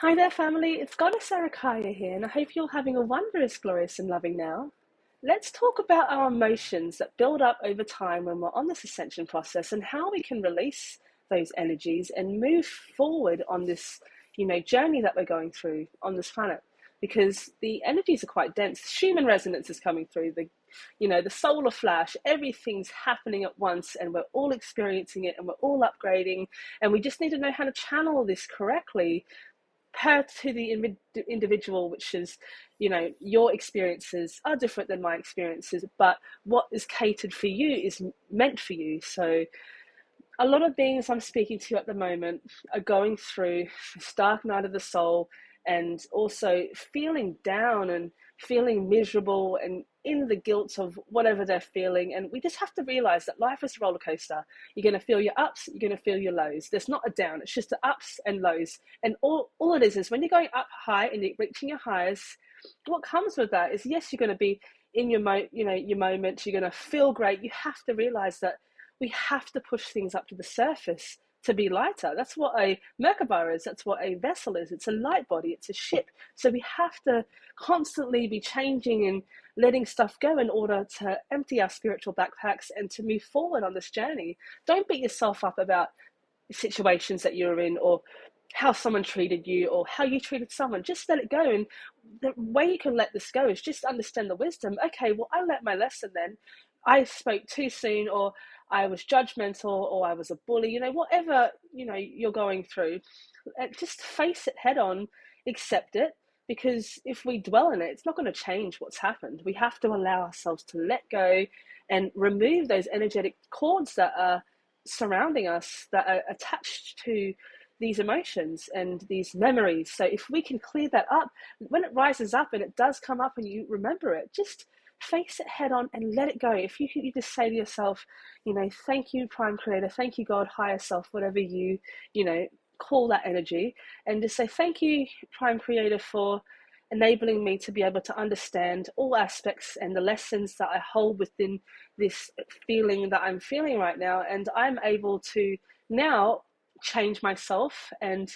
Hi there, family. It's Goddess Arakaya here, and I hope you're having a wondrous, glorious, and loving now. Let's talk about our emotions that build up over time when we're on this ascension process and how we can release those energies and move forward on this, journey that we're going through on this planet. Because the energies are quite dense. Schumann resonance is coming through, the solar flash, everything's happening at once, and we're all experiencing it and we're all upgrading, and we just need to know how to channel this correctly per to the individual, which is, your experiences are different than my experiences, but what is catered for you is meant for you. So a lot of beings I'm speaking to at the moment are going through this dark night of the soul, and also feeling down and feeling miserable and in the guilt of whatever they're feeling. And we just have to realize that life is a roller coaster. You're going to feel your ups, you're going to feel your lows. There's not a down, it's just the ups and lows. And all it is when you're going up high and you're reaching your highs, what comes with that is, yes, you're going to be in your your moment, you're going to feel great. You have to realize that we have to push things up to the surface to be lighter. That's what a Merkaba is. That's what a vessel is. It's a light body. It's a ship. So we have to constantly be changing and letting stuff go in order to empty our spiritual backpacks and to move forward on this journey. Don't beat yourself up about situations that you're in, or how someone treated you, or how you treated someone. Just let it go. And the way you can let this go is just understand the wisdom. Okay, well, I learnt my lesson then. I spoke too soon, or I was judgmental, or I was a bully, whatever, you're going through, just face it head on, accept it, because if we dwell in it, it's not going to change what's happened. We have to allow ourselves to let go and remove those energetic cords that are surrounding us, that are attached to these emotions and these memories. So if we can clear that up, when it rises up and it does come up and you remember it, just face it head on and let it go. If you just say to yourself, thank you, Prime Creator, thank you, God, higher self, whatever you call that energy, and just say, thank you, Prime Creator, for enabling me to be able to understand all aspects and the lessons that I hold within this feeling that I'm feeling right now. And I'm able to now change myself and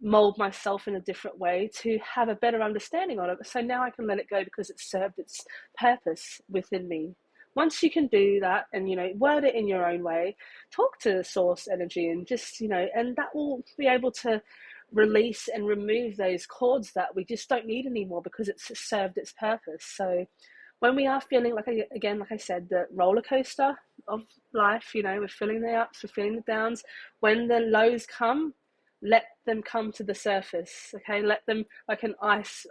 mold myself in a different way to have a better understanding on it. So now I can let it go because it's served its purpose within me. Once you can do that and, word it in your own way, talk to source energy and just, and that will be able to release and remove those cords that we just don't need anymore because it's served its purpose. So when we are feeling like I said, the roller coaster of life, we're feeling the ups, we're feeling the downs. When the lows come, let them come to the surface. Okay, let them, like an ice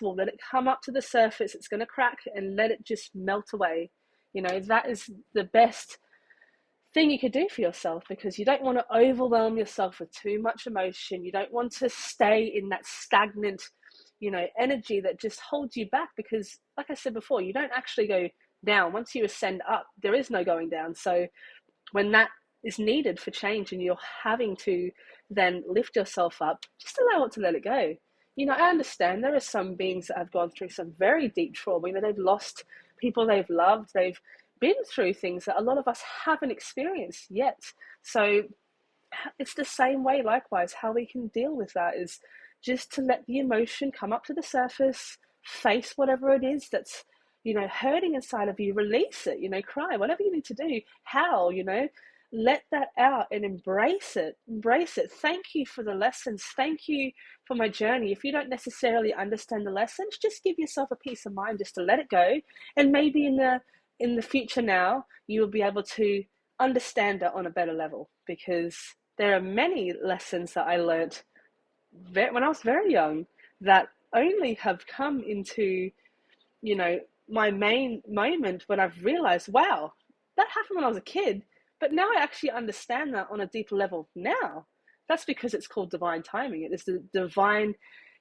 wall, let it come up to the surface. It's going to crack, and let it just melt away. That is the best thing you could do for yourself, because you don't want to overwhelm yourself with too much emotion. You don't want to stay in that stagnant energy that just holds you back, because like I said before, you don't actually go down. Once you ascend up, there is no going down. So when that is needed for change and you're having to then lift yourself up, just allow it to let it go. I understand there are some beings that have gone through some very deep trauma. They've lost people they've loved. They've been through things that a lot of us haven't experienced yet. So it's the same way, likewise, how we can deal with that is just to let the emotion come up to the surface, face whatever it is that's, hurting inside of you, release it, cry, whatever you need to do, howl, let that out and embrace it. Thank you for the lessons. Thank you for my journey. If you don't necessarily understand the lessons, just give yourself a peace of mind just to let it go. And maybe in the future now, you will be able to understand it on a better level, because there are many lessons that I learned when I was very young that only have come into, my main moment when I've realized, wow, that happened when I was a kid, but now I actually understand that on a deeper level now. That's because it's called divine timing. It is the divine,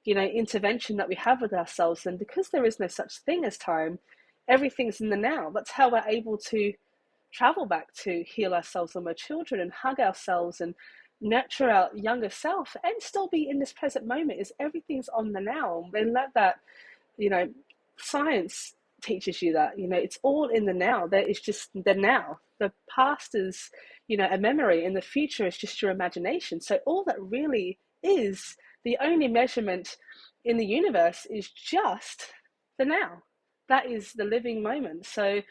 intervention that we have with ourselves. And because there is no such thing as time, everything's in the now. That's how we're able to travel back to heal ourselves when we're children and hug ourselves and nurture our younger self and still be in this present moment. Is everything's on the now. And let that, science teaches you that, it's all in the now. There is just the now. The past is, a memory, and the future is just your imagination. So all that really is the only measurement in the universe is just the now. That is the living moment. So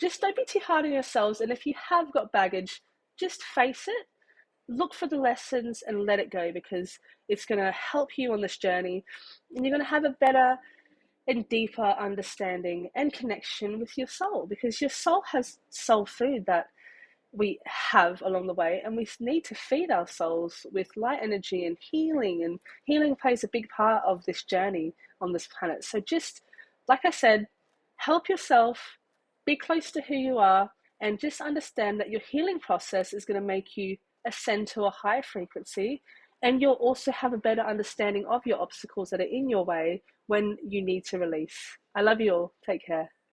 just don't be too hard on yourselves. And if you have got baggage, just face it, look for the lessons and let it go, because it's going to help you on this journey, and you're going to have a better and deeper understanding and connection with your soul, because your soul has soul food that we have along the way, and we need to feed our souls with light energy and healing plays a big part of this journey on this planet. So just like I said, help yourself, be close to who you are, and just understand that your healing process is going to make you ascend to a higher frequency, and you'll also have a better understanding of your obstacles that are in your way when you need to release. I love you all. Take care.